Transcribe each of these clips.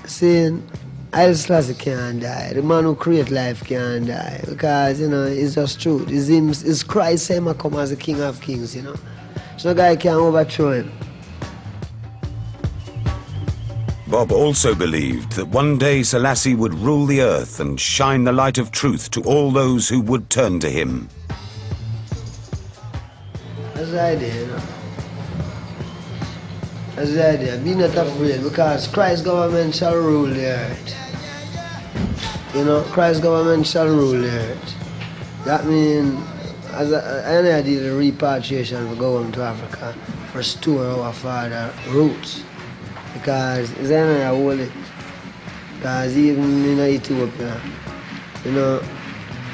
saying, Haile Selassie can't die. The man who create life can't die. Because, you know, it's just truth. It's Christ him come as the King of Kings, you know. So no guy can overthrow him. Bob also believed that one day Selassie would rule the earth and shine the light of truth to all those who would turn to him. That's the idea, you know. That's the idea. Be not afraid, because Christ's government shall rule the earth. You know, Christ's government shall rule the earth. That means, as I did the repatriation for going to Africa, for store our father roots. Because it's not holy. Because even in Ethiopia, you know,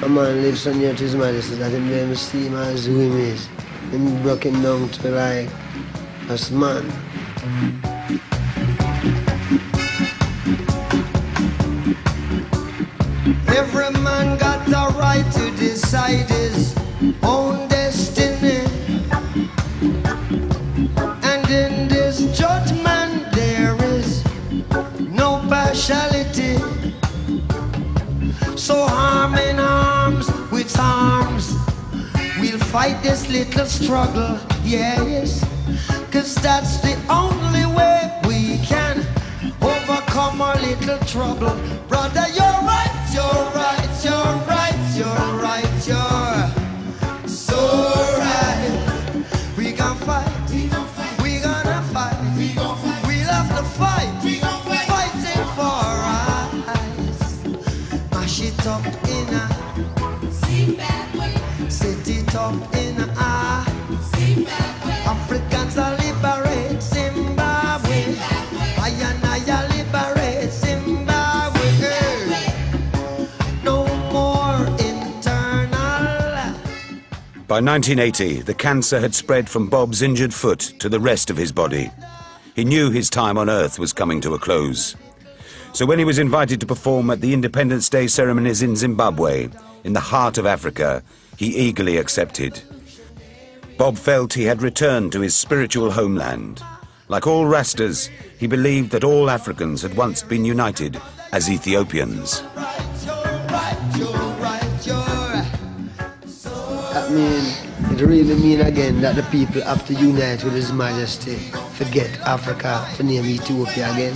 a man lives so near to his majesty that him never see him as who he is. Him broke him down to like a man. Every man got the right to decide his own destiny. And in this judgment there is no partiality. So arm in arms with arms, we'll fight this little struggle, yes. 'Cause that's the only way we can overcome our little trouble. Brother, you're right, you're right, you're right, you're right, you're so right. We gon' fight, we gonna fight, we'll have to fight, fighting for our rights. Mash it up in a Zimbabwe, set it up in a Zimbabwe. Africans are liberate Zimbabwe. I liberate Zimbabwe. No more internal. By 1980, the cancer had spread from Bob's injured foot to the rest of his body. He knew his time on Earth was coming to a close. So when he was invited to perform at the Independence Day ceremonies in Zimbabwe, in the heart of Africa, he eagerly accepted. Bob felt he had returned to his spiritual homeland. Like all Rastas, he believed that all Africans had once been united as Ethiopians. That means, it really means again that the people have to unite with His Majesty, forget Africa, to name Ethiopia again.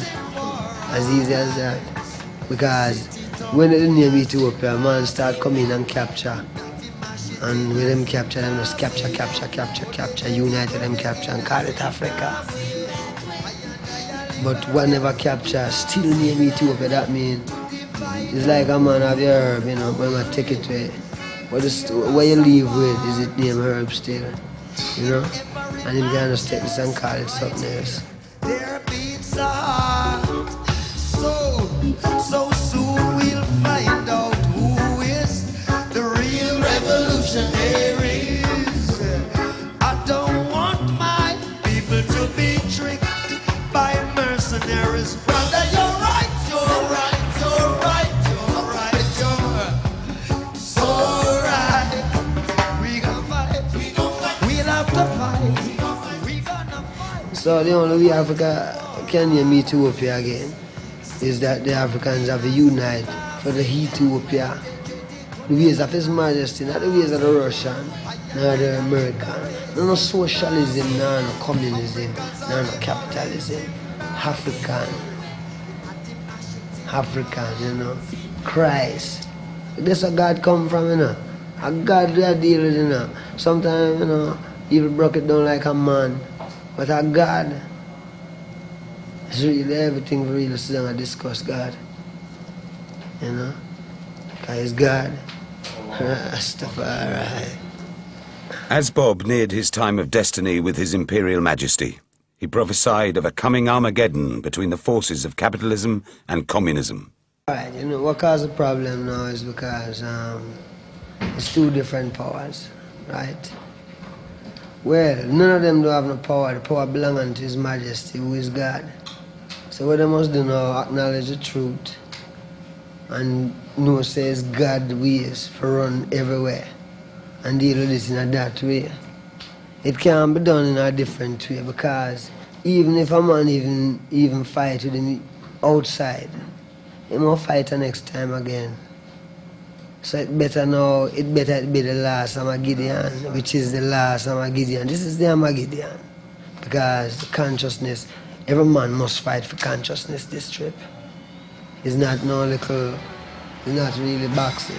As easy as that. Because when they name Ethiopia, man start coming and capture. And with them capture, them just capture, unite them capture and call it Africa. But whenever capture, still name Ethiopia, that means it's like a man have your herb, you know, when I take it to it. But what you leave with is it name herb still, you know? And you can just take this and call it something else. There beats a heart, so soon we'll find out who is the real revolutionaries. I don't want my people to be tricked by mercenaries. Brother, you're right, you're right, you're right, you're right, you're so right. We gonna fight, we'll have to fight, we gonna fight. So the only way Africa can name Ethiopia again is that the Africans have to unite for the Ethiopia. The ways of His Majesty, not the ways of the Russian, nor the American. No socialism, no communism, no capitalism. African, you know. Christ. That's where God come from, you know. A God we are deal with, you know. Sometimes, you know, people broke it down like a man. But a God, it's really everything for real to sit down and discuss God. You know? Because it's God. Rastafari. As Bob neared his time of destiny with His Imperial Majesty, he prophesied of a coming Armageddon between the forces of capitalism and communism. Right, you know, what caused the problem now is because it's two different powers, right? Well, none of them don't have no power. The power belongs unto His Majesty, who is God. So what they must do now, acknowledge the truth and know says God ways for run everywhere and deal with it in that way. It can't be done in a different way, because even if a man even fight with him outside. He won't fight the next time again. So it better be the last Armageddon, which is the last Armageddon. This is the Armageddon. Because the consciousness, every man must fight for consciousness this trip. It's not no little, it's not really boxing.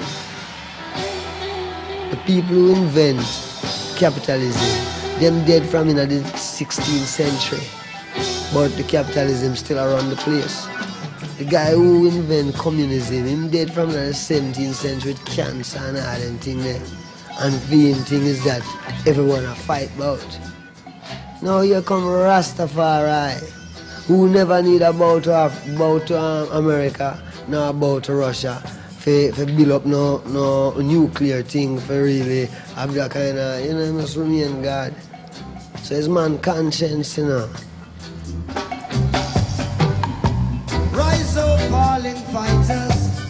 The people who invent capitalism, them dead from in the 16th century. But the capitalism still around the place. The guy who invented communism, him dead from the 17th century with cancer and all them thing there. And the main thing is that everyone a fight about. Now here come Rastafari, who never need a bow to America, nor a bow to Russia, for build up no nuclear thing, for really have that kind of, you know, he must remain God. So it's man conscience, you know. Rise up, falling fighters.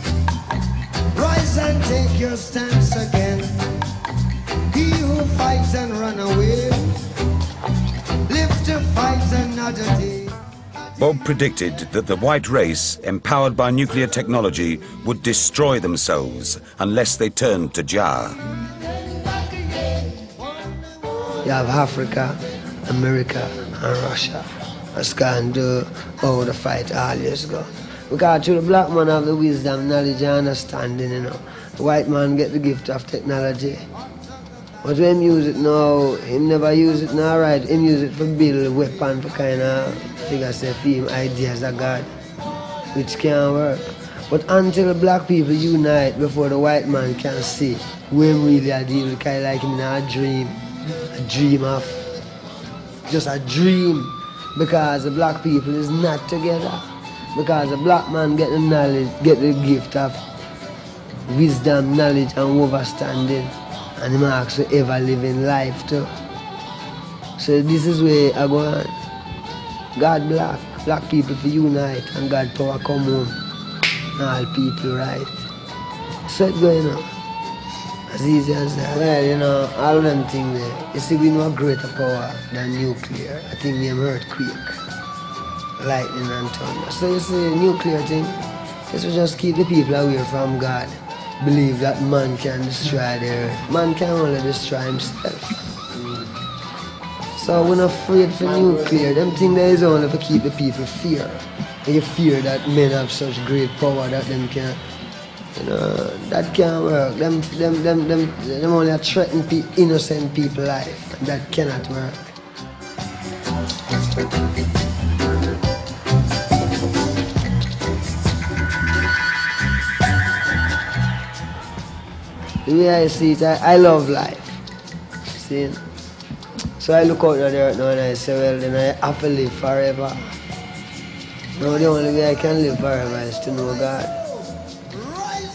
Rise and take your stance again. He who fights and run away, live to fight another day. Bob predicted that the white race, empowered by nuclear technology, would destroy themselves unless they turned to Jah. You have Africa, America, and Russia. That's going to do how the fight all years ago. Because through the black man have the wisdom, knowledge, and understanding, you know. The white man get the gift of technology. But when he use it now, him never use it now, right? Him use it for build a weapon for kind of, figure say, him ideas of God, which can't work. But until black people unite before the white man can see when really I deal with kind of like him in a dream of, just a dream, because the black people is not together. Because the black man get the knowledge, get the gift of wisdom, knowledge, and understanding. And he asks to ever live in life too. So this is where I go on. God black people for unite, and God power come home. And all people right. So it's going on. As easy as that. Well, you know, all them things there. You see, we know a greater power than nuclear. I think them earthquake, lightning and thunder. So you see, nuclear thing, this will just keep the people away from God. Believe that man can destroy the earth. Man can only destroy himself. So we're not afraid for nuclear. Them things there is only to keep the people fear. You fear that men have such great power that them can, you know, that can't work. Them only threaten innocent people's life. And that cannot work. The way I see it, I love life. See? So I look out at the earth now and I say, well, then I have to live forever. Now the only way I can live forever is to know God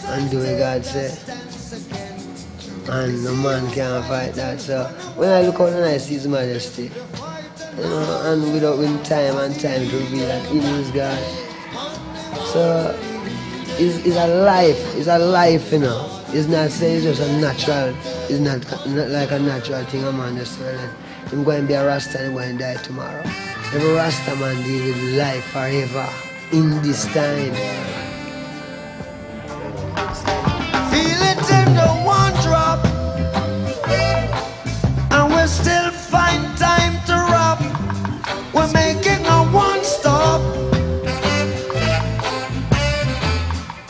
and do what God says. And no man can fight that. So when I look out and I see His majesty, you know, and without time and time to reveal that He is God. So it's a life, you know. It's not saying it's just a natural, it's not like a natural thing a man just saying, I'm going to be a Rasta and I'm going to die tomorrow. Every Rasta man deal with life forever in this time. Feel it in the one drop, and we still find time to rob. We're making a one stop.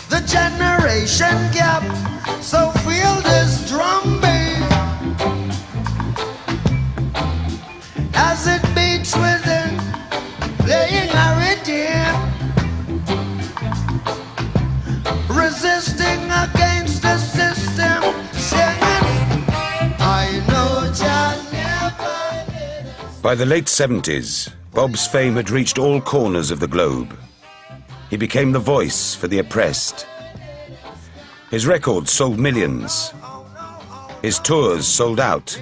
The generation gap. So feel this drum beat as it beats within, playing a rhythm, resisting against the system, singing, I know Jah never did. By the late 70s, Bob's fame had reached all corners of the globe. He became the voice for the oppressed. His records sold millions. His tours sold out.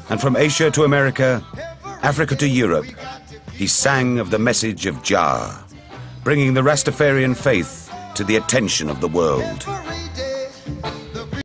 And from Asia to America, Africa to Europe, he sang of the message of Jah, bringing the Rastafarian faith to the attention of the world.